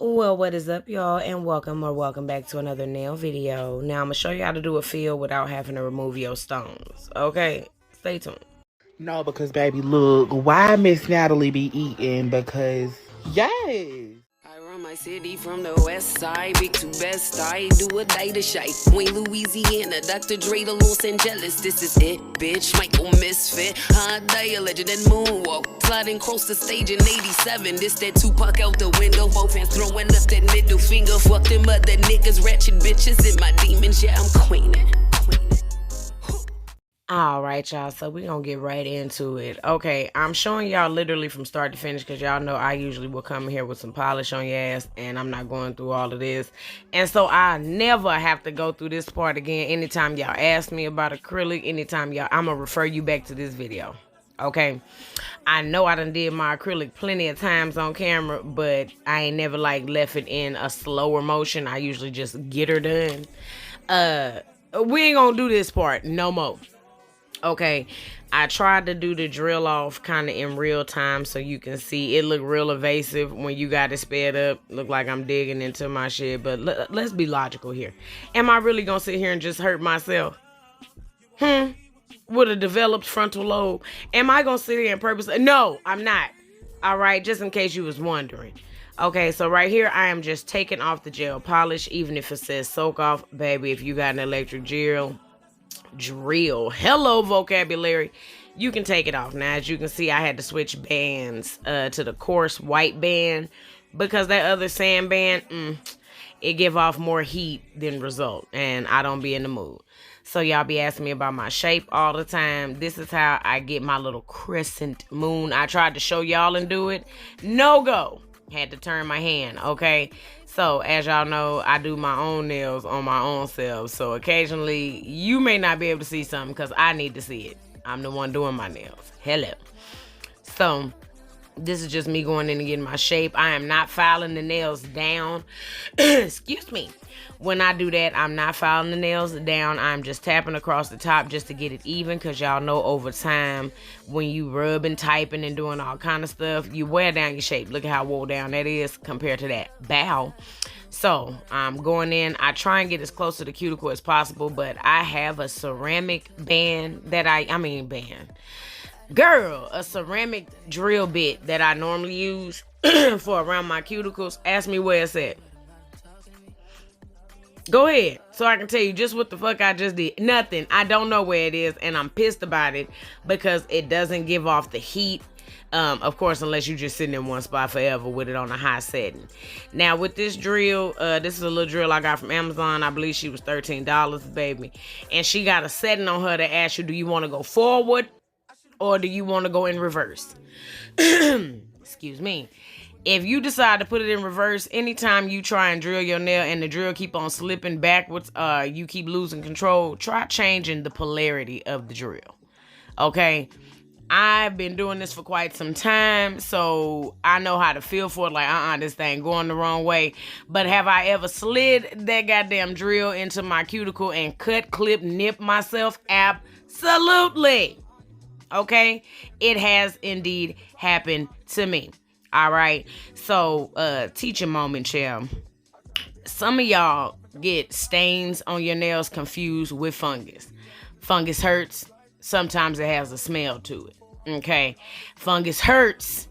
Well, what is up, y'all, and welcome back to another nail video. Now, I'm going to show you how to do a fill without having to remove your stones, okay? Stay tuned. No, because baby, look, why Miss Natalie be eating? Because, yes. I run my city from the west side, big to best, I do a day to shy. Wayne, Louisiana, Dr. Dre to Los Angeles, this is it, bitch, Michael Misfit, hot day, a legend and moonwalk, sliding across the stage in 87, this that Tupac out the window, both hands throwing up that middle finger, fuck them other niggas, ratchet bitches, in my demons, yeah, I'm queening. All right, y'all, so we're going to get right into it. Okay, I'm showing y'all literally from start to finish because y'all know I usually will come here with some polish on your ass, and I'm not going through all of this. And so I never have to go through this part again. Anytime y'all ask me about acrylic, I'm going to refer you back to this video. Okay, I know I done did my acrylic plenty of times on camera, but I ain't never like left it in a slower motion. I usually just get her done. We ain't gonna do this part no more. Okay, I tried to do the drill off kind of in real time so you can see. It look real evasive when you got it sped up. Look like I'm digging into my shit, but let's be logical here. Am I really gonna sit here and just hurt myself? With a developed frontal lobe? Am I gonna sit here and purposely? No, I'm not. All right, just in case you was wondering. Okay, so right here, I am just taking off the gel polish, even if it says soak off. Baby, if you got an electric drill, hello vocabulary, you can take it off. Now, as you can see, I had to switch bands to the coarse white band because that other sand band, it give off more heat than result, and I don't be in the mood. So y'all be asking me about my shape all the time. This is how I get my little crescent moon. I tried to show y'all and do it. No go. Had to turn my hand, okay? So, as y'all know, I do my own nails on my own self. So, occasionally, you may not be able to see something because I need to see it. I'm the one doing my nails. Hello. So, this is just me going in and getting my shape. I am not filing the nails down. Excuse me. When I do that, I'm not filing the nails down. I'm just tapping across the top just to get it even, because y'all know over time, when you rubbing, typing, and doing all kind of stuff, you wear down your shape. Look at how wore down that is compared to that bow. So I'm going in. I try and get as close to the cuticle as possible, but I have a ceramic band that a ceramic drill bit that I normally use for around my cuticles. Ask me where it's at. Go ahead, so I can tell you just what the fuck I just did. Nothing. I don't know where it is, and I'm pissed about it because it doesn't give off the heat. Of course, unless you just sitting in one spot forever with it on a high setting. Now, with this drill, this is a little drill I got from Amazon. I believe she was $13, baby. And she got a setting on her to ask you, do you want to go forward or do you want to go in reverse? Excuse me. If you decide to put it in reverse, anytime you try and drill your nail and the drill keep on slipping backwards, you keep losing control, try changing the polarity of the drill. Okay? I've been doing this for quite some time, so I know how to feel for it. Like, this thing going the wrong way. But have I ever slid that goddamn drill into my cuticle and cut, clip, nip myself? Absolutely. Okay? It has indeed happened to me. All right, so teaching moment, child. Some of y'all get stains on your nails confused with fungus. Fungus hurts. Sometimes it has a smell to it. Okay, fungus hurts,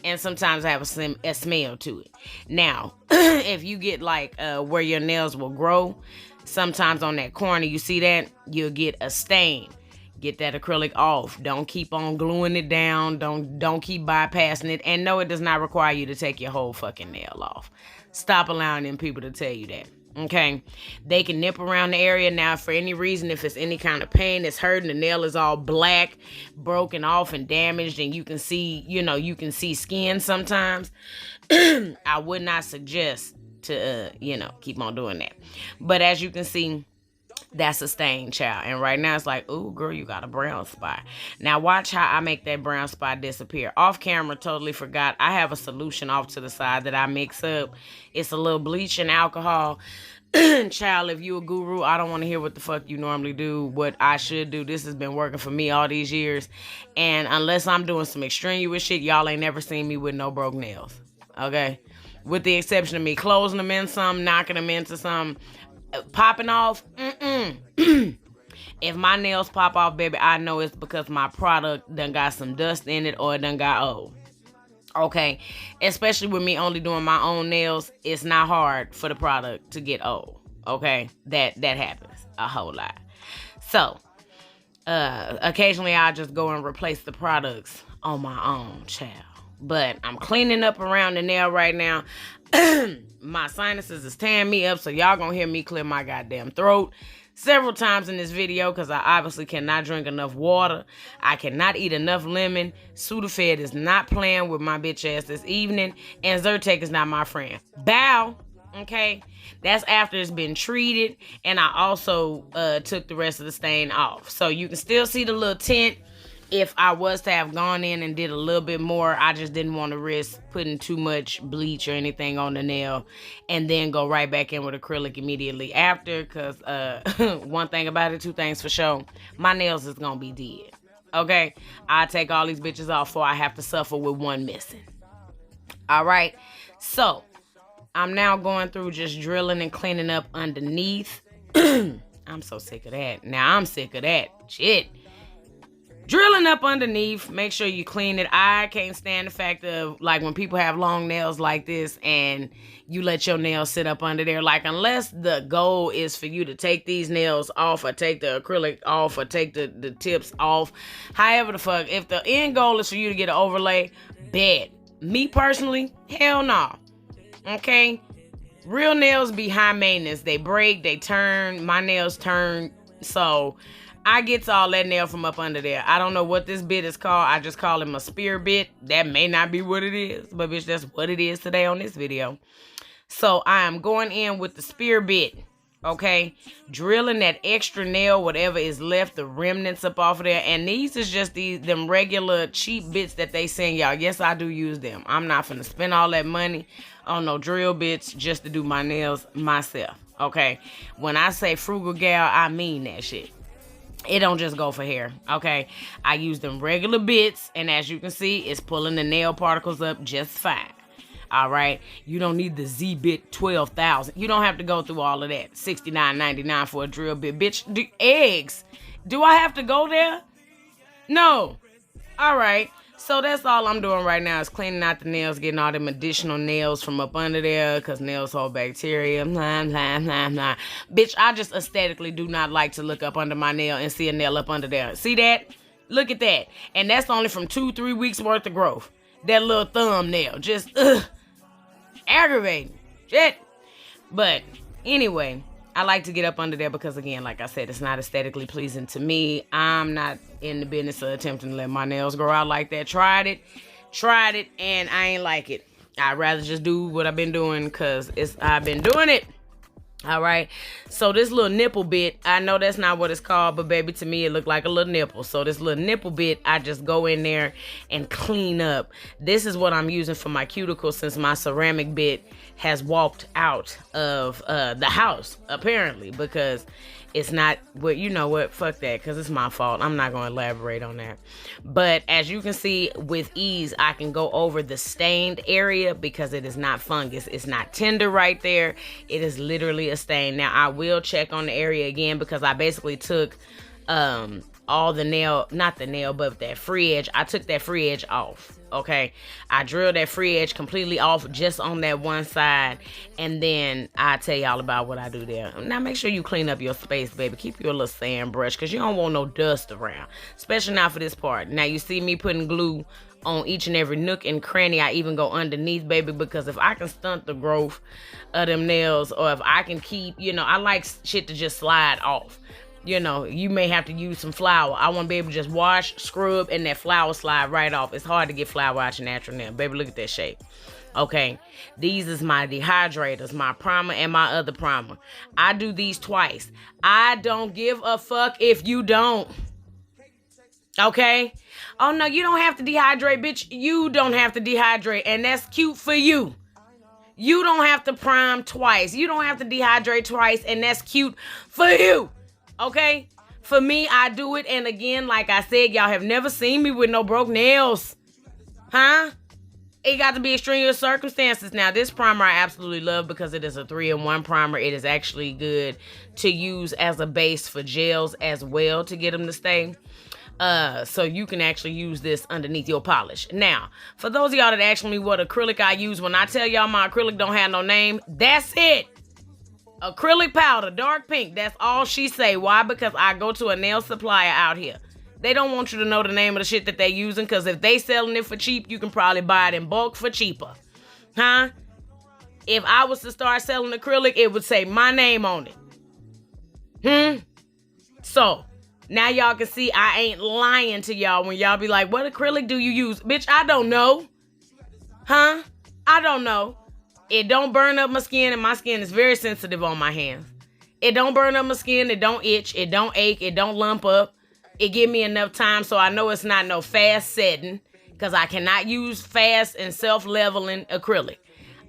and sometimes it have a smell to it. Now, if you get like where your nails will grow, sometimes on that corner, you see that, you'll get a stain. Get that acrylic off. Don't keep on gluing it down. Don't keep bypassing it. And no, it does not require you to take your whole fucking nail off. Stop allowing them people to tell you that. Okay? They can nip around the area. Now, for any reason, if it's any kind of pain, it's hurting, the nail is all black, broken off and damaged, and you can see, you can see skin sometimes, I would not suggest to, keep on doing that. But as you can see, that's a stain, child. And right now it's like, ooh, girl, you got a brown spot. Now watch how I make that brown spot disappear. Off camera, totally forgot. I have a solution off to the side that I mix up. It's a little bleach and alcohol. Child, if you a guru, I don't want to hear what the fuck you normally do. What I should do. This has been working for me all these years. And unless I'm doing some extraneous shit, y'all ain't never seen me with no broke nails. Okay? with the exception of me closing them in some, knocking them into some, popping off. If my nails pop off, baby, I know it's because my product done got some dust in it or it done got old. Okay, especially with me only doing my own nails, it's not hard for the product to get old. Okay, that happens a whole lot. So, occasionally I'll just go and replace the products on my own, child. But I'm cleaning up around the nail right now. My sinuses is tearing me up, so y'all gonna hear me clear my goddamn throat several times in this video because I obviously cannot drink enough water. I cannot eat enough lemon. Sudafed is not playing with my bitch ass this evening, and Zyrtec is not my friend. Bow. Okay, that's after it's been treated, and I also took the rest of the stain off. So you can still see the little tint. If I was to have gone in and did a little bit more, I just didn't want to risk putting too much bleach or anything on the nail and then go right back in with acrylic immediately after, because one thing about it, two things for sure, my nails is going to be dead. Okay? I take all these bitches off before I have to suffer with one missing. All right? So, I'm now going through just drilling and cleaning up underneath. I'm so sick of that. Now, I'm sick of that. Shit. Drilling up underneath, make sure you clean it. I can't stand the fact of, like, when people have long nails like this and you let your nails sit up under there. Like, unless the goal is for you to take these nails off or take the acrylic off or take the tips off. However the fuck, if the end goal is for you to get an overlay, bet. Me personally, hell no. Okay? Real nails be high maintenance. They break, they turn. My nails turn, so I gets all that nail from up under there. I don't know what this bit is called. I just call it my spear bit. That may not be what it is, but bitch, that's what it is today on this video. So I am going in with the spear bit, okay? Drilling that extra nail, whatever is left, the remnants up off of there. And these is just them regular cheap bits that they send y'all. Yes, I do use them. I'm not finna spend all that money on no drill bits just to do my nails myself, okay? When I say frugal gal, I mean that shit. It don't just go for hair, okay? I use them regular bits, and as you can see, it's pulling the nail particles up just fine. All right? You don't need the Z-bit 12,000. You don't have to go through all of that. $69.99 for a drill bit. Bitch, eggs. Do I have to go there? No. All right. So that's all I'm doing right now is cleaning out the nails, getting all them additional nails from up under there because nails hold bacteria. Bitch, I just aesthetically do not like to look up under my nail and see a nail up under there. See that? Look at that. And that's only from 2-3 weeks worth of growth. That little thumbnail. Just, aggravating. Shit. But anyway, I like to get up under there because, again, like I said, it's not aesthetically pleasing to me. I'm not in the business of attempting to let my nails grow out like that. Tried it, and I ain't like it. I'd rather just do what I've been doing because I've been doing it. All right. So this little nipple bit, I know that's not what it's called, but baby, to me, it looked like a little nipple. So this little nipple bit, I just go in there and clean up. This is what I'm using for my cuticle since my ceramic bit has walked out of the house, apparently, because it's not what, you know what, fuck that, because it's my fault. I'm not going to elaborate on that. But as you can see, with ease, I can go over the stained area because it is not fungus. It's not tender right there. It is literally a stain. Now, I will check on the area again because I basically took all the nail, not the nail, but that free edge. I took that free edge off. Okay, I drilled that free edge completely off just on that one side, and then I tell y'all about what I do there. Now make sure you clean up your space, baby. Keep your little sand brush because you don't want no dust around, especially not for this part. Now you see me putting glue on each and every nook and cranny. I even go underneath, baby, because if I can stunt the growth of them nails, or if I can keep, you know, I like shit to just slide off. You know, you may have to use some flour. I want to be able to just wash, scrub, and that flour slide right off. It's hard to get flour out your natural nail. Baby, look at that shape. Okay, these is my dehydrators, my primer, and my other primer. I do these twice. I don't give a fuck if you don't. Okay? Oh, no, you don't have to dehydrate, bitch. You don't have to dehydrate, and that's cute for you. You don't have to prime twice. You don't have to dehydrate twice, and that's cute for you. Okay? For me, I do it. And again, like I said, y'all have never seen me with no broke nails. Huh? it got to be extraneous circumstances. Now, this primer I absolutely love because it is a 3-in-1 primer. It is actually good to use as a base for gels as well to get them to stay. So you can actually use this underneath your polish. Now, for those of y'all that ask me what acrylic I use, when I tell y'all my acrylic don't have no name, that's it. Acrylic powder, dark pink. That's all she say. Why? Because I go to a nail supplier out here. They don't want you to know the name of the shit that they using, because if they selling it for cheap, you can probably buy it in bulk for cheaper. Huh? If I was to start selling acrylic, it would say my name on it. So, now y'all can see I ain't lying to y'all when y'all be like, what acrylic do you use? Bitch, I don't know. Huh? I don't know. It don't burn up my skin, and my skin is very sensitive on my hands. It don't burn up my skin. It don't itch. It don't ache. It don't lump up. It give me enough time so I know it's not no fast setting, because I cannot use fast and self-leveling acrylic.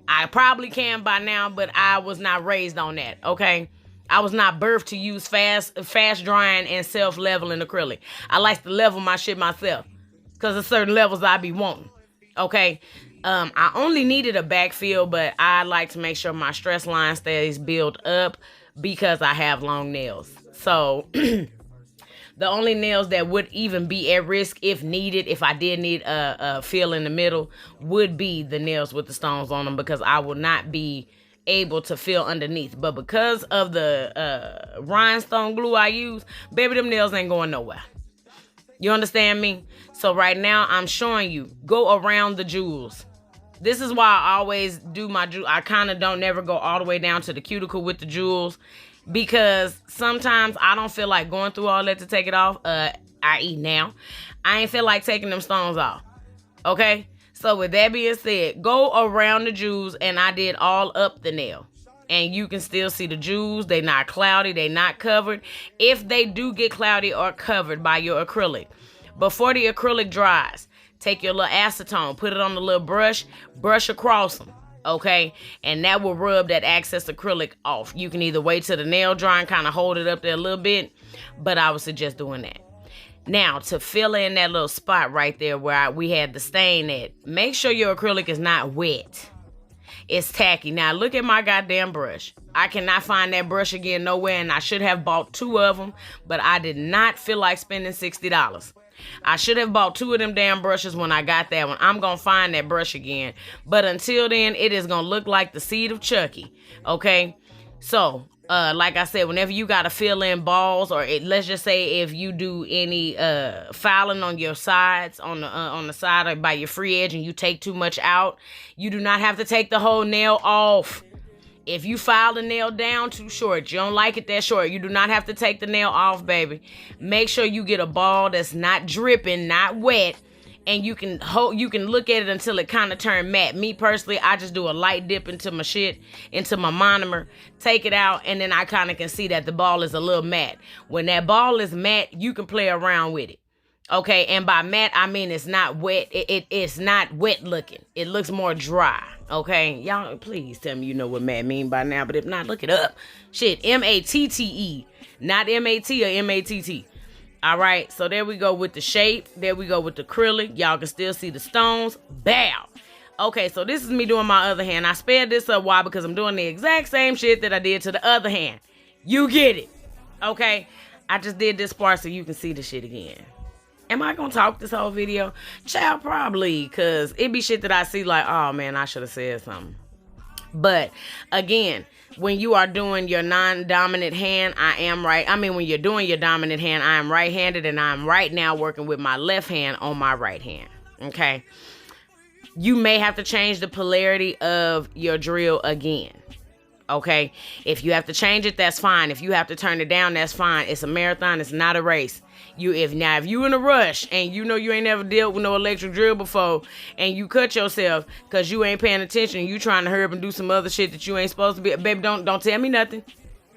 I probably can by now, but I was not raised on that, okay? I was not birthed to use fast drying and self-leveling acrylic. I like to level my shit myself, because there's certain levels I be wanting, okay? I only needed a backfill, but I like to make sure my stress line stays built up because I have long nails. So the only nails that would even be at risk if needed, if I did need a fill in the middle, would be the nails with the stones on them, because I will not be able to fill underneath. But because of the rhinestone glue I use, baby, them nails ain't going nowhere. You understand me? So right now I'm showing you, go around the jewels. This is why I always do my jewel. I kind of don't never go all the way down to the cuticle with the jewels, because sometimes I don't feel like going through all that to take it off. I.e. now, I ain't feel like taking them stones off. Okay? So with that being said, go around the jewels, and I did all up the nail. And you can still see the jewels. They not cloudy. They not covered. If they do get cloudy or covered by your acrylic, before the acrylic dries, take your little acetone, put it on the little brush across them, okay? And that will rub that excess acrylic off. You can either wait till the nail dry and kind of hold it up there a little bit, but I would suggest doing that. Now, to fill in that little spot right there where we had the stain at, make sure your acrylic is not wet. It's tacky. Now, look at my goddamn brush. I cannot find that brush again nowhere, and I should have bought 2 of them, but I did not feel like spending $60. I should have bought 2 of them damn brushes when I got that one. I'm going to find that brush again. But until then, it is going to look like the seed of Chucky. Okay? So, like I said, whenever you got to fill in balls, or let's just say if you do any filing on your sides, on the side or by your free edge, and you take too much out, you do not have to take the whole nail off. If you file the nail down too short, you don't like it that short, you do not have to take the nail off, baby. Make sure you get a ball that's not dripping, not wet, and you can look at it until it kind of turn matte. Me personally, I just do a light dip into my monomer, take it out, and then I kind of can see that the ball is a little matte. When that ball is matte, you can play around with it. Okay, and by matte, I mean it's not wet. It's not wet looking. It looks more dry. Okay, y'all, please tell me you know what matte mean by now. But if not, look it up. Shit, M-A-T-T-E, not M-A-T or M-A-T-T. All right, so there we go with the shape. There we go with the acrylic. Y'all can still see the stones. Bow. Okay, so this is me doing my other hand. I sped this up. Why? Because I'm doing the exact same shit that I did to the other hand. You get it. Okay, I just did this part so you can see the shit again. Am I gonna talk this whole video? Child, probably, because it be shit that I see like, oh man, I should have said something. But again, when you are doing your non-dominant hand, when you're doing your dominant hand, I am right-handed, and I'm right now working with my left hand on my right hand. Okay? You may have to change the polarity of your drill again. Okay? If you have to change it, that's fine. If you have to turn it down, that's fine. It's a marathon. It's not a race. If you in a rush and you know you ain't never dealt with no electric drill before, and you cut yourself because you ain't paying attention, you trying to hurry up and do some other shit that you ain't supposed to be, baby, don't tell me nothing.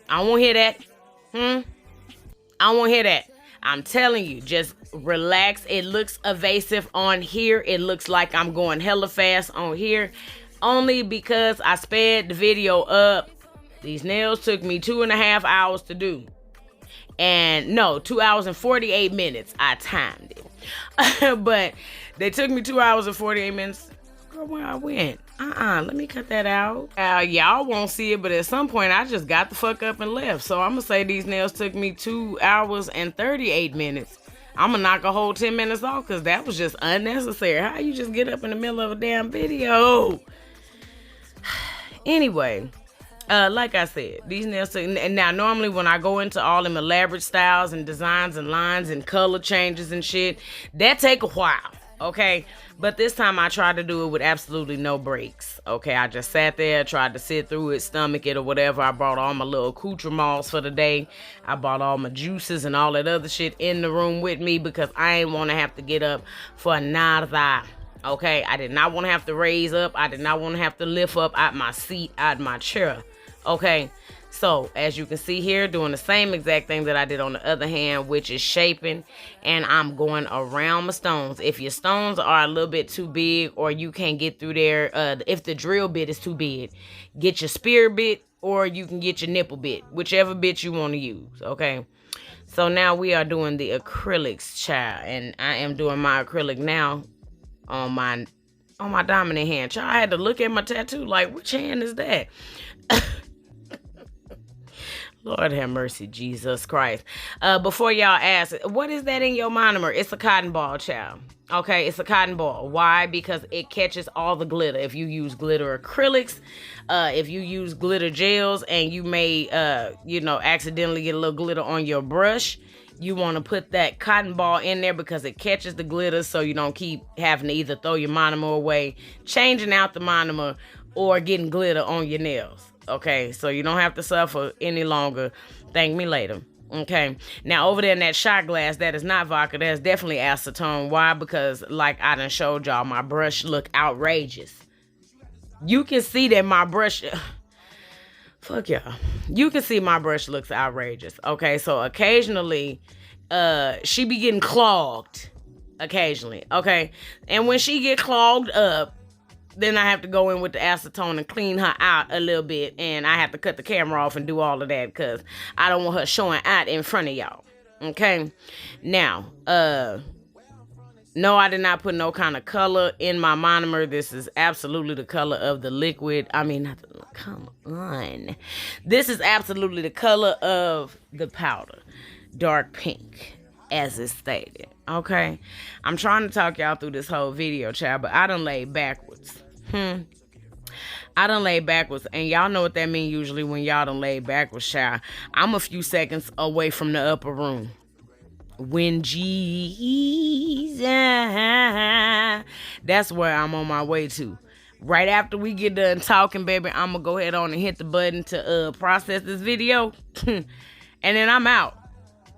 I don't want to hear that. I don't want to hear that. I'm telling you, just relax. It looks evasive on here. It looks like I'm going hella fast on here, only because I sped the video up. These nails took me 2.5 hours to do. And no, 2 hours and 48 minutes. I timed it. But they took me 2 hours and 48 minutes. fuck where I went? Let me cut that out. Y'all won't see it, but at some point I just got the fuck up and left. So I'm gonna say these nails took me 2 hours and 38 minutes. I'm gonna knock a whole 10 minutes off because that was just unnecessary. How you just get up in the middle of a damn video? Anyway, like I said, these nails took, and now normally when I go into all them elaborate styles and designs and lines and color changes and shit, that take a while, okay? But this time I tried to do it with absolutely no breaks, okay? I just sat there, tried to sit through it, stomach it or whatever. I brought all my little accoutrements for the day. I bought all my juices and all that other shit in the room with me because I ain't want to have to get up for nada, okay? I did not want to have to raise up. I did not want to have to lift up out my seat, out my chair, okay? So, as you can see here, doing the same exact thing that I did on the other hand, which is shaping, and I'm going around my stones. If your stones are a little bit too big or you can't get through there, if the drill bit is too big, get your spear bit or you can get your nipple bit, whichever bit you want to use, okay? So now we are doing the acrylics, child, and I am doing my acrylic now on my dominant hand. Child, I had to look at my tattoo like, which hand is that? Lord have mercy, Jesus Christ. Before y'all ask, what is that in your monomer? It's a cotton ball, child. Okay, it's a cotton ball. Why? Because it catches all the glitter. If you use glitter acrylics, if you use glitter gels, and you may, accidentally get a little glitter on your brush, you want to put that cotton ball in there because it catches the glitter so you don't keep having to either throw your monomer away, changing out the monomer, or getting glitter on your nails. Okay, so you don't have to suffer any longer. Thank me later. Okay, now over there in that shot glass, that is not vodka. That's definitely acetone. Why? Because like I done showed y'all, my brush look outrageous. You can see that my brush... Fuck y'all. You can see my brush looks outrageous. Okay, so occasionally, she be getting clogged. Occasionally, okay? And when she get clogged up, then I have to go in with the acetone and clean her out a little bit. And I have to cut the camera off and do all of that because I don't want her showing out in front of y'all. Okay? Now, no, I did not put no kind of color in my monomer. This is absolutely the color of the liquid. Come on. This is absolutely the color of the powder. Dark pink, as it's stated. Okay? I'm trying to talk y'all through this whole video, child, but I done laid backwards. I done laid backwards, and y'all know what that means usually when y'all done laid backwards, child. I'm a few seconds away from the upper room. When Jesus, that's where I'm on my way to. Right after we get done talking, baby, I'm gonna go ahead on and hit the button to process this video, and then I'm out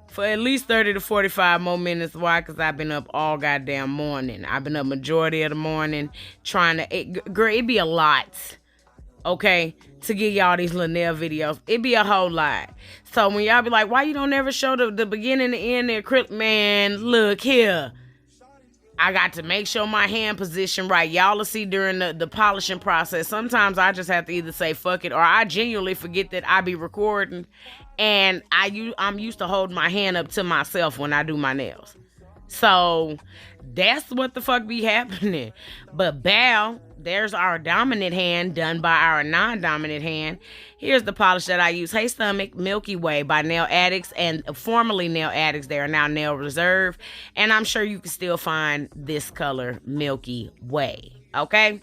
for at least 30 to 45 more minutes. Why? Because I've been up all goddamn morning. I've been up majority of the morning trying to... Girl, it be a lot, okay, to get y'all these little nail videos. It be a whole lot. So when y'all be like, why you don't ever show the beginning, the end, the acrylic? Man, look here. I got to make sure my hand position right. Y'all will see during the polishing process. Sometimes I just have to either say fuck it, or I genuinely forget that I be recording, and I'm used to holding my hand up to myself when I do my nails. So that's what the fuck be happening. But bow, there's our dominant hand done by our non-dominant hand. Here's the polish that I use. Hey Stomach, Milky Way by Nail Addicts, and formerly Nail Addicts. They are now Nail Reserve. And I'm sure you can still find this color, Milky Way. Okay?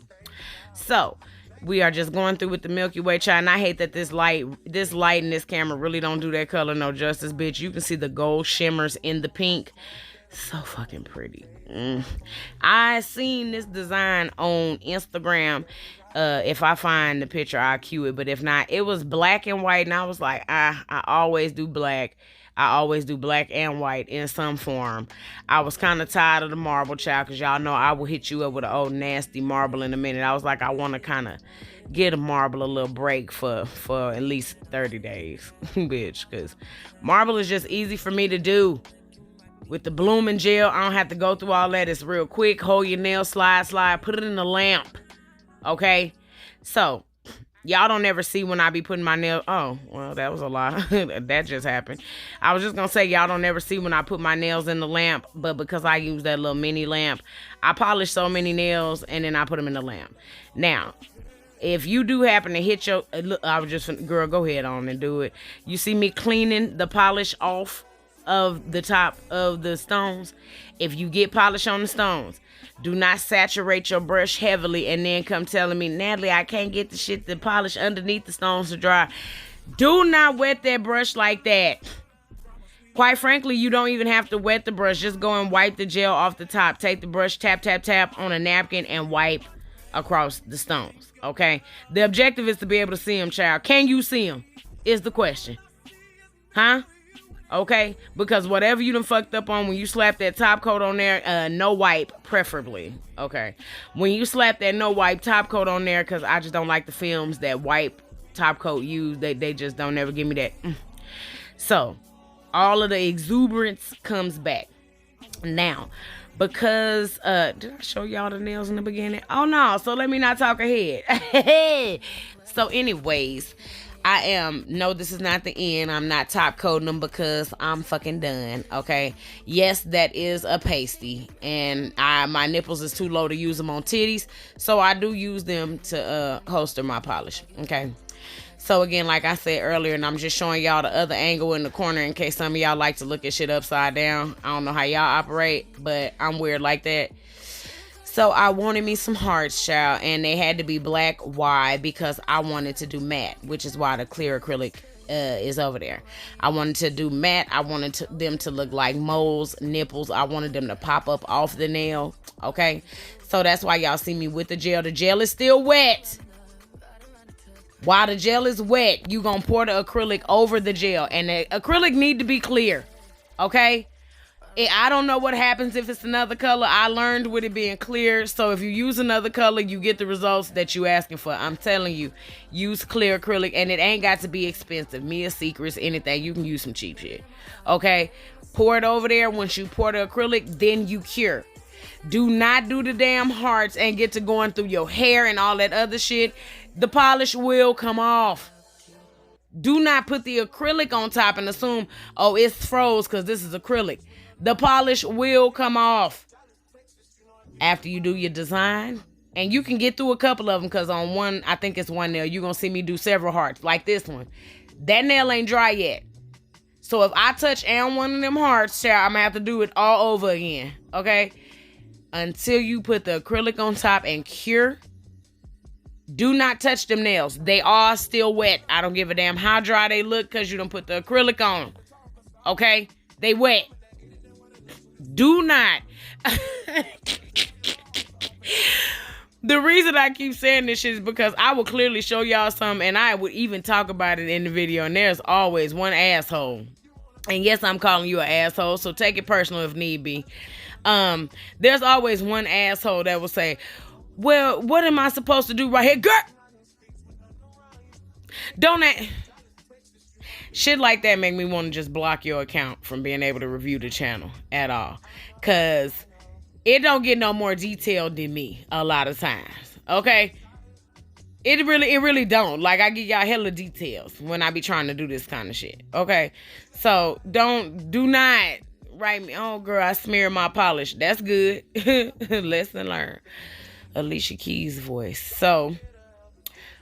So we are just going through with the Milky Way, child. And I hate that this light in this camera really don't do that color no justice, bitch. You can see the gold shimmers in the pink. So fucking pretty. I seen this design on Instagram. If I find the picture, I'll cue it. But if not, it was black and white. And I was like, I always do black. I always do black and white in some form. I was kind of tired of the marble, child, because y'all know I will hit you up with an old nasty marble in a minute. I was like, I want to kind of get a marble a little break for at least 30 days, bitch, because marble is just easy for me to do. With the blooming gel, I don't have to go through all that. It's real quick. Hold your nail, slide, put it in the lamp. Okay? So, Y'all don't ever see when I be putting my nails. Oh, well, that was a lie. That just happened. I was just going to say, y'all don't ever see when I put my nails in the lamp. But because I use that little mini lamp, I polish so many nails and then I put them in the lamp. Now, if you do happen to hit your... Look, I was just... Girl, go ahead on and do it. You see me cleaning the polish off of the top of the stones? If you get polish on the stones, do not saturate your brush heavily and then come telling me, Natalie, I can't get the shit to polish underneath the stones to dry. Do not wet that brush like that. Quite frankly, you don't even have to wet the brush. Just go and wipe the gel off the top. Take the brush, tap, tap, tap on a napkin and wipe across the stones, okay? The objective is to be able to see them, child. Can you see them is the question. Huh? Okay, because whatever you done fucked up on when you slap that top coat on there, no wipe, preferably. Okay, when you slap that no wipe top coat on there, because I just don't like the films that wipe top coat use. They just don't ever give me that. So, all of the exuberance comes back. Now, because, did I show y'all the nails in the beginning? Oh, no, so let me not talk ahead. So, anyways... no, this is not the end. I'm not top coating them because I'm fucking done, okay? Yes, that is a pasty, and my nipples is too low to use them on titties, so I do use them to holster my polish, okay? So again, like I said earlier, and I'm just showing y'all the other angle in the corner in case some of y'all like to look at shit upside down. I don't know how y'all operate, but I'm weird like that. So I wanted me some hearts, child, and they had to be black. Why? Because I wanted to do matte, which is why the clear acrylic is over there. I wanted to do matte. I wanted them to look like moles, nipples. I wanted them to pop up off the nail, okay? So that's why y'all see me with the gel. The gel is still wet. While the gel is wet, you gonna pour the acrylic over the gel, and the acrylic need to be clear, okay? I don't know what happens if it's another color. I learned with it being clear. So if you use another color, you get the results that you asking for. I'm telling you, use clear acrylic, and it ain't got to be expensive. Mia Secrets, anything. You can use some cheap shit. Okay? Pour it over there. Once you pour the acrylic, then you cure. Do not do the damn hearts and get to going through your hair and all that other shit. The polish will come off. Do not put the acrylic on top and assume, oh, it's froze because this is acrylic. The polish will come off after you do your design. And you can get through a couple of them because on one, I think it's one nail, you're going to see me do several hearts like this one. That nail ain't dry yet. So if I touch and one of them hearts, child, I'm going to have to do it all over again. Okay? Until you put the acrylic on top and cure, do not touch them nails. They are still wet. I don't give a damn how dry they look because you done put the acrylic on them. Okay? They wet. Do not. The reason I keep saying this shit is because I will clearly show y'all something, and I would even talk about it in the video, and there's always one asshole. And yes, I'm calling you an asshole, so take it personal if need be. There's always one asshole that will say, well, what am I supposed to do right here? Girl! Don't that... Shit like that make me want to just block your account from being able to review the channel at all. Because it don't get no more detailed than me a lot of times. Okay? It really don't. Like, I give y'all hella details when I be trying to do this kind of shit. Okay? So, do not write me, oh, girl, I smeared my polish. That's good. Lesson learned. Alicia Keys' voice. So,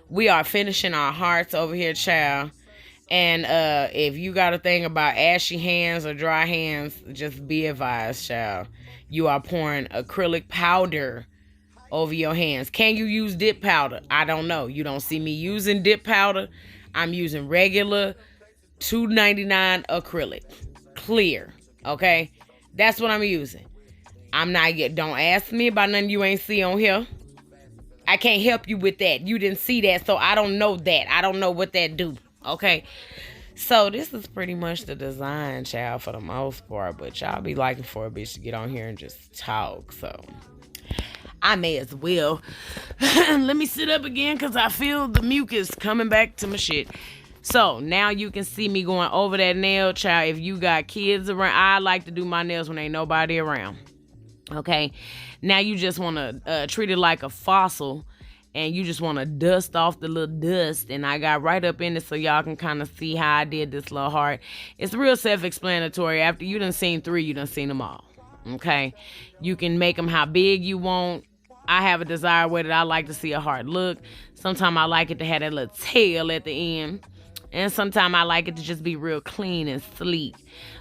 we are finishing our hearts over here, child. And if you got a thing about ashy hands or dry hands, just be advised, child. You are pouring acrylic powder over your hands. Can you use dip powder? I don't know. You don't see me using dip powder. I'm using regular $2.99 acrylic. Clear. Okay? That's what I'm using. Don't ask me about nothing you ain't see on here. I can't help you with that. You didn't see that, so I don't know that. I don't know what that do. Okay, so this is pretty much the design, child, for the most part, but y'all be liking for a bitch to get on here and just talk, so I may as well. Let me sit up again because I feel the mucus coming back to my shit. So now you can see me going over that nail, child. If you got kids around, I like to do my nails when ain't nobody around. Okay, now you just want to treat it like a fossil and you just want to dust off the little dust. And I got right up in it so y'all can kind of see how I did this little heart. It's real self-explanatory. After you done seen 3, you done seen them all. Okay? You can make them how big you want. I have a desired way that I like to see a heart look. Sometimes I like it to have that little tail at the end. And sometimes I like it to just be real clean and sleek.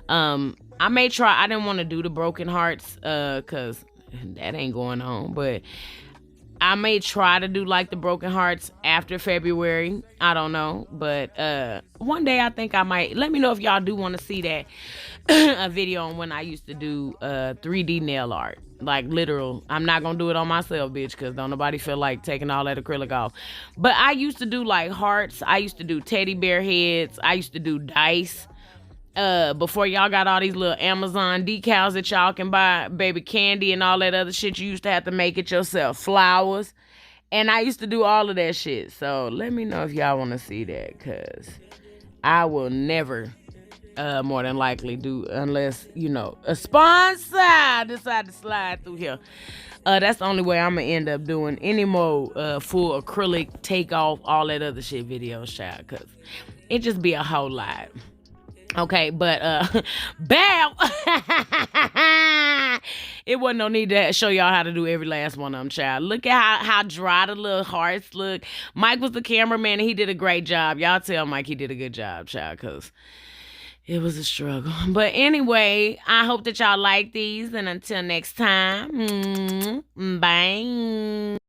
I may try. I didn't want to do the broken hearts because that ain't going on. But I may try to do like the broken hearts after February. I don't know. But one day I think I might. Let me know if y'all do want to see that a video on when I used to do 3D nail art. Like literal. I'm not going to do it on myself, bitch, because don't nobody feel like taking all that acrylic off. But I used to do like hearts. I used to do teddy bear heads. I used to do dice. Before y'all got all these little Amazon decals that y'all can buy, baby candy and all that other shit, you used to have to make it yourself. Flowers. And I used to do all of that shit. So let me know if y'all want to see that, because I will never more than likely do, unless, you know, a sponsor decide to slide through here. That's the only way I'm gonna end up doing any more full acrylic take off all that other shit videos, child, because it just be a whole lot. Okay, but bow. It wasn't no need to show y'all how to do every last one of them, child. Look at how dry the little hearts look. Mike was the cameraman and he did a great job. Y'all tell Mike he did a good job, child, because it was a struggle. But anyway, I hope that y'all like these. And until next time, bye.